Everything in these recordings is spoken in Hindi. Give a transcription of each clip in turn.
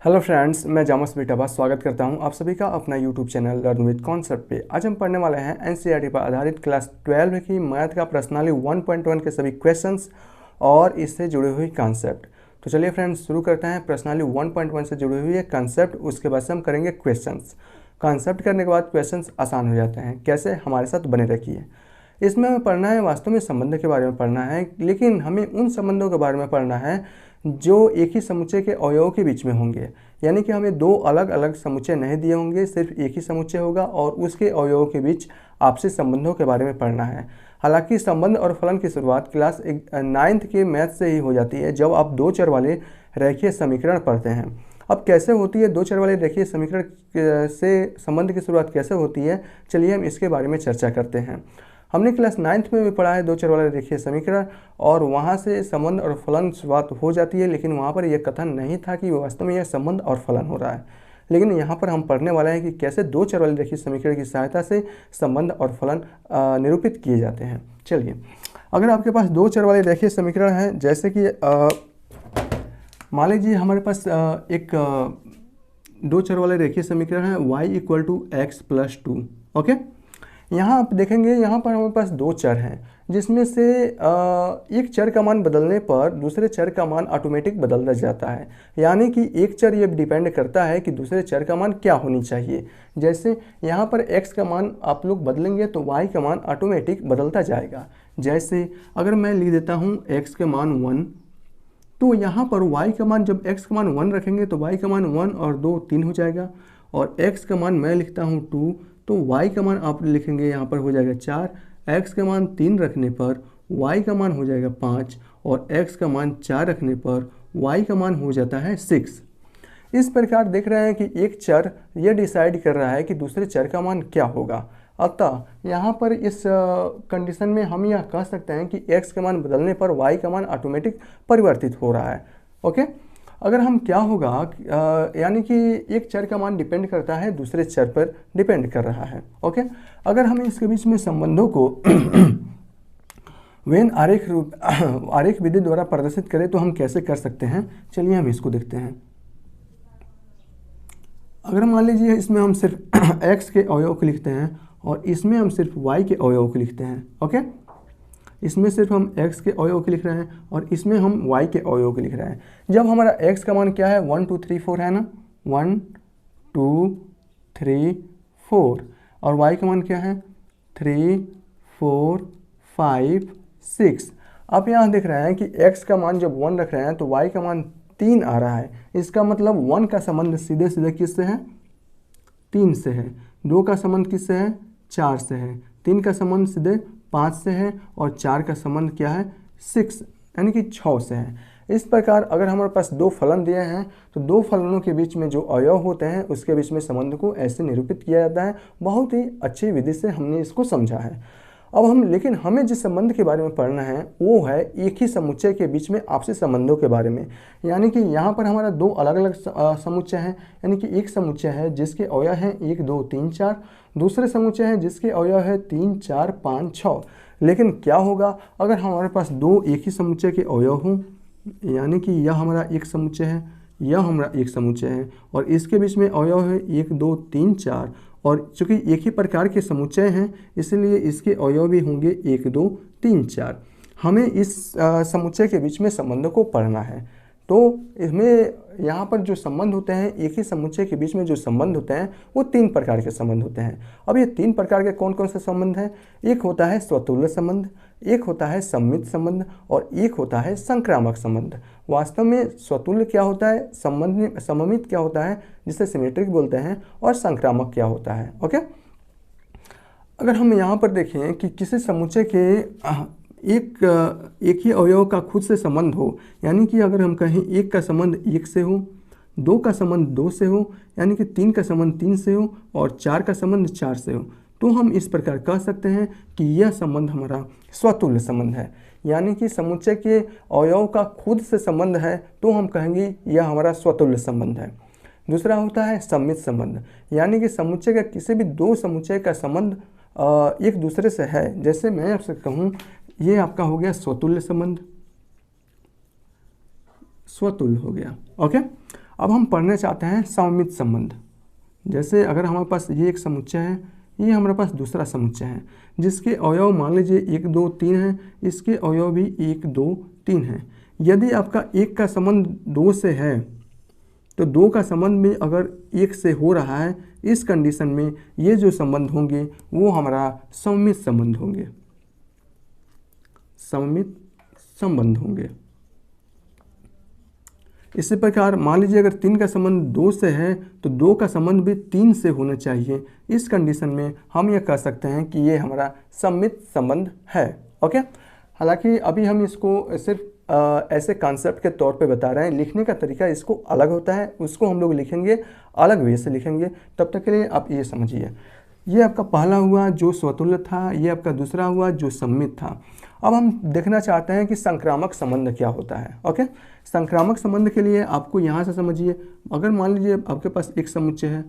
हेलो फ्रेंड्स, मैं जामस बेटाबा स्वागत करता हूं आप सभी का अपना YouTube channel learn with concept पे। आज हम पढ़ने वाले हैं एनसीईआरटी पर आधारित क्लास 12 की मैथ का प्रश्नावली 1.1 के सभी क्वेश्चंस और इससे जुड़े हुए कॉन्सेप्ट। तो चलिए फ्रेंड्स शुरू करते हैं। प्रश्नावली 1.1 से जुड़ी हुई है कॉन्सेप्ट, उसके बाद से हम करेंगे क्वेश्चंस। कॉन्सेप्ट करने के बाद क्वेश्चंस आसान हो जाते हैं। कैसे? हमारे साथ बने रखिए। इसमें हमें पढ़ना है वास्तव में संबंध के बारे में पढ़ना है, लेकिन हमें उन संबंधों के बारे में पढ़ना है जो एक ही समुच्चय के अवयवों के बीच में होंगे। यानी कि हमें दो अलग अलग समुच्चय नहीं दिए होंगे, सिर्फ एक ही समुच्चय होगा और उसके अवयवों के बीच आपसी संबंधों के बारे में पढ़ना है। हालांकि संबंध और फलन की शुरुआत क्लास 9th के मैथ से ही हो जाती है, जब आप दो चर वाले रेखीय समीकरण पढ़ते हैं। अब कैसे होती है दो चर वाले रेखीय समीकरण से संबंध की शुरुआत कैसे होती है, चलिए हम इसके बारे में चर्चा करते हैं। हमने क्लास 9th में भी पढ़ा है दो चर वाले रेखीय समीकरण, और वहाँ से संबंध और फलन शुरुआत हो जाती है, लेकिन वहाँ पर यह कथन नहीं था कि वास्तव में यह संबंध और फलन हो रहा है। लेकिन यहाँ पर हम पढ़ने वाले हैं कि कैसे दो चर वाले रेखीय समीकरण की सहायता से संबंध और फलन निरूपित किए जाते हैं। चलिए, अगर आपके पास दो चर वाले रेखीय समीकरण हैं, जैसे कि मान लीजिए हमारे पास दो चर वाले रेखीय समीकरण है y = x+2। ओके, यहाँ आप देखेंगे यहाँ पर हमारे पास दो चर हैं, जिसमें से एक चर का मान बदलने पर दूसरे चर का मान ऑटोमेटिक बदल जाता है। यानी कि एक चर ये डिपेंड करता है कि दूसरे चर का मान क्या होनी चाहिए। जैसे यहाँ पर x का मान आप लोग बदलेंगे तो y का मान ऑटोमेटिक बदलता जाएगा। जैसे अगर मैं लिख देता हूँ x का मान 1, तो यहाँ पर y का मान, जब x का मान 1 रखेंगे तो y का मान 1 और 2 3 हो जाएगा, और x का मान मैं लिखता हूँ 2, तो y का मान आप लिखेंगे यहाँ पर हो जाएगा 4। x का मान 3 रखने पर y का मान हो जाएगा 5, और x का मान 4 रखने पर y का मान हो जाता है 6। इस प्रकार देख रहे हैं कि एक चर यह डिसाइड कर रहा है कि दूसरे चर का मान क्या होगा। अतः यहाँ पर इस कंडीशन में हम यह कह सकते हैं कि x का मान बदलने पर y का मान ऑटोमेटिक परिवर्तित हो रहा है। ओके, अगर हम क्या होगा यानी कि एक चर का मान डिपेंड करता है दूसरे चर पर डिपेंड कर रहा है। ओके, अगर हम इसके बीच में संबंधों को वेन आरेख विधि द्वारा प्रदर्शित करें तो हम कैसे कर सकते हैं, चलिए हम इसको देखते हैं। अगर मान लीजिए इसमें हम सिर्फ x के अवयव को लिखते हैं और इसमें हम सिर्फ y के अवयव को लिखते हैं। ओके, इसमें सिर्फ हम x के अवयव के लिख रहे हैं और इसमें हम y के अवयव के लिख रहे हैं। जब हमारा x का मान क्या है 1 2 3 4 है ना, 1 2 3 4, और y का मान क्या है 3 4 5 6। आप यहाँ देख रहे हैं कि x का मान जब 1 रख रहे हैं तो y का मान 3 आ रहा है। इसका मतलब 1 का संबंध सीधे सीधे किससे है, 3 से है। 2 का संबंध किससे है, 4 से है। 3 का संबंध सीधे 5 से है, और 4 का संबंध क्या है 6 यानी कि 6 से है। इस प्रकार अगर हमारे पास दो फलन दिए हैं तो दो फलनों के बीच में जो अवयव होते हैं उसके बीच में संबंध को ऐसे निरूपित किया जाता है। बहुत ही अच्छी विधि से हमने इसको समझा है। अब लेकिन हमें जिस संबंध के बारे में पढ़ना है वो है एक ही समुच्चय के बीच में आपसी संबंधों के बारे में। यानी कि यहाँ पर हमारा दो अलग अलग समुच्चय हैं। यानी कि एक समुच्चय है जिसके अवयव हैं 1 2 3 4, दूसरे समुच्चय है जिसके अवयव है 3 4 5 6। लेकिन क्या होगा अगर हमारे पास दो एक ही समुच्चय के अवयव हों, यानी कि यह हमारा एक समुच्चय है, यह हमारा एक समुच्चय है, और इसके बीच में अवयव है 1 2 3 4, और चूंकि एक ही प्रकार के समुच्चय हैं इसलिए इसके अवयव भी होंगे 1 2 3 4। हमें इस समुच्चय के बीच में संबंधों को पढ़ना है। तो इसमें यहाँ पर जो संबंध होते हैं, एक ही समुच्चय के बीच में जो संबंध होते हैं वो 3 प्रकार के संबंध होते हैं। अब ये 3 प्रकार के कौन कौन से संबंध हैं? एक होता है स्वतुल्य संबंध, एक होता है सममित संबंध, और एक होता है संक्रामक संबंध। वास्तव में स्वतुल्य क्या होता है, सममित क्या होता है जिसे सिमेट्रिक बोलते हैं, और संक्रामक क्या होता है। ओके, अगर हम यहाँ पर देखें कि किसी समुच्चय के एक ही अवयव का खुद से संबंध हो, यानी कि अगर हम कहें 1 का संबंध 1 से हो, 2 का संबंध 2 से हो, यानी कि 3 का संबंध 3 से हो, और 4 का संबंध 4 से हो, तो हम इस प्रकार कह सकते हैं कि यह संबंध हमारा स्वतुल्य संबंध है। यानी कि समुच्चय के अवयव का खुद से संबंध है तो हम कहेंगे यह हमारा स्वतुल्य संबंध है। दूसरा होता है सममित संबंध, यानी कि समुच्चय का किसी भी दो समुच्चय का संबंध एक दूसरे से है। जैसे मैं आपसे कहूँ ये आपका हो गया स्वतुल्य संबंध, स्वतुल्य हो गया। ओके, अब हम पढ़ने चाहते हैं सममित संबंध। जैसे अगर हमारे पास ये एक समुच्चय है, ये हमारे पास दूसरा समुच्चय है जिसके अवयव मान लीजिए 1 2 3 हैं, इसके अवयव भी 1 2 3 हैं। यदि आपका 1 का संबंध 2 से है तो 2 का संबंध भी अगर 1 से हो रहा है, इस कंडीशन में ये जो संबंध होंगे वो हमारा सममित संबंध होंगे, सममित संबंध होंगे। इसी प्रकार मान लीजिए अगर 3 का संबंध 2 से है तो 2 का संबंध भी 3 से होना चाहिए। इस कंडीशन में हम यह कह सकते हैं कि ये हमारा सममित संबंध है। ओके, हालांकि अभी हम इसको सिर्फ ऐसे कॉन्सेप्ट के तौर पे बता रहे हैं, लिखने का तरीका इसको अलग होता है, उसको हम लोग लिखेंगे अलग वे से लिखेंगे। तब तक के लिए आप ये समझिए, ये आपका पहला हुआ जो स्वतुल्य था, ये आपका दूसरा हुआ जो सममित था। अब हम देखना चाहते हैं कि संक्रामक संबंध क्या होता है। ओके, संक्रामक संबंध के लिए आपको यहाँ से समझिए, अगर मान लीजिए आपके पास एक समुच्चय है,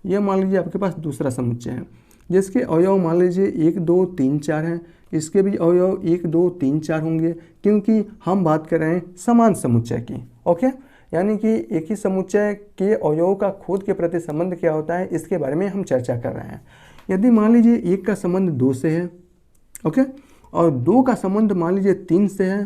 यह मान लीजिए आपके पास दूसरा समुच्चय है जिसके अवयव मान लीजिए 1 2 3 4 हैं, इसके भी अवयव 1 2 3 4 होंगे क्योंकि हम बात कर रहे हैं समान समुच्चय की। ओके, यानी कि एक ही समुच्चय के अवयव का खुद के प्रति संबंध क्या होता है इसके बारे में हम चर्चा कर रहे हैं। यदि मान लीजिए 1 का संबंध 2 से है, ओके, और 2 का संबंध मान लीजिए 3 से है,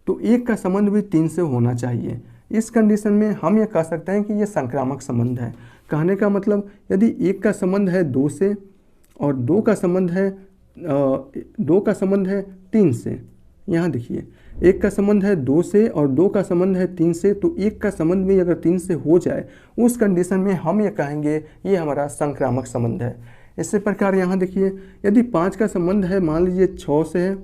तो 1 का संबंध भी 3 से होना चाहिए। इस कंडीशन में हम ये कह सकते हैं कि ये संक्रामक संबंध है। कहने का मतलब यदि 1 का संबंध है 2 से और 2 का संबंध है 3 से, यहाँ देखिए 1 का संबंध है 2 से और 2 का संबंध है 3 से, तो 1 का संबंध भी अगर 3 से हो जाए उस कंडीशन में हम ये कहेंगे ये हमारा संक्रामक संबंध है। इसी प्रकार यहाँ देखिए, यदि 5 का संबंध है मान लीजिए 6 से है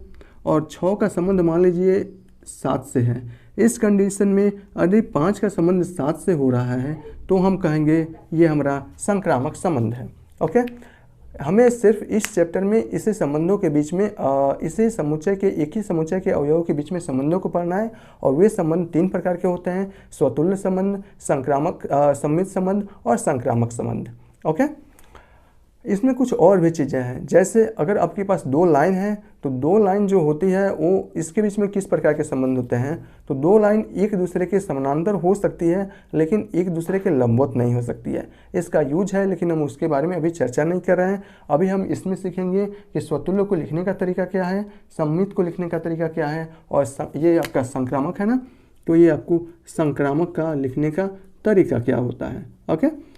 और 6 का संबंध मान लीजिए 7 से है, इस कंडीशन में यदि 5 का संबंध 7 से हो रहा है तो हम कहेंगे ये हमारा संक्रामक संबंध है। ओके, हमें सिर्फ इस चैप्टर में इसी संबंधों के बीच में इसी समुच्चय के एक ही समुच्चय के अवयवों के बीच में संबंधों को पढ़ना है, और वे संबंध 3 प्रकार के होते हैं: स्वतुल्य संबंध, संक्रामक सममित संबंध और संक्रामक संबंध। ओके, इसमें कुछ और भी चीज़ें हैं, जैसे अगर आपके पास 2 लाइन है तो 2 लाइन जो होती है वो इसके बीच में किस प्रकार के संबंध होते हैं, तो 2 लाइन एक दूसरे के समानांतर हो सकती है लेकिन एक दूसरे के लंबवत नहीं हो सकती है। इसका यूज है लेकिन हम उसके बारे में अभी चर्चा नहीं कर रहे हैं। अभी हम इसमें सीखेंगे कि स्वतुल्य को लिखने का तरीका क्या है, सममित को लिखने का तरीका क्या है, और ये आपका संक्रामक है ना, तो ये आपको संक्रामक का लिखने का तरीका क्या होता है। ओके,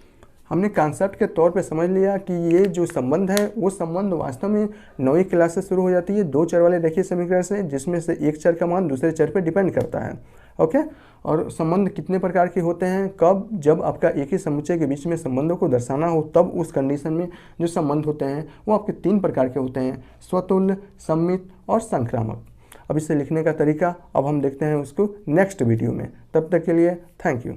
हमने कॉन्सेप्ट के तौर पे समझ लिया कि ये जो संबंध है वो संबंध वास्तव में 9वीं क्लास से शुरू हो जाती है 2 चर वाले रेखीय समीकरण से, जिसमें से एक चर का मान दूसरे चर पे डिपेंड करता है। ओके, और संबंध कितने प्रकार के होते हैं, कब, जब आपका एक ही समुच्चय के बीच में संबंधों को दर्शाना हो तब उस कंडीशन में जो संबंध होते हैं वो आपके 3 प्रकार के होते हैं: स्वतुल्य, सममित और संक्रामक। अब इसे लिखने का तरीका अब हम देखते हैं उसको नेक्स्ट वीडियो में। तब तक के लिए थैंक यू।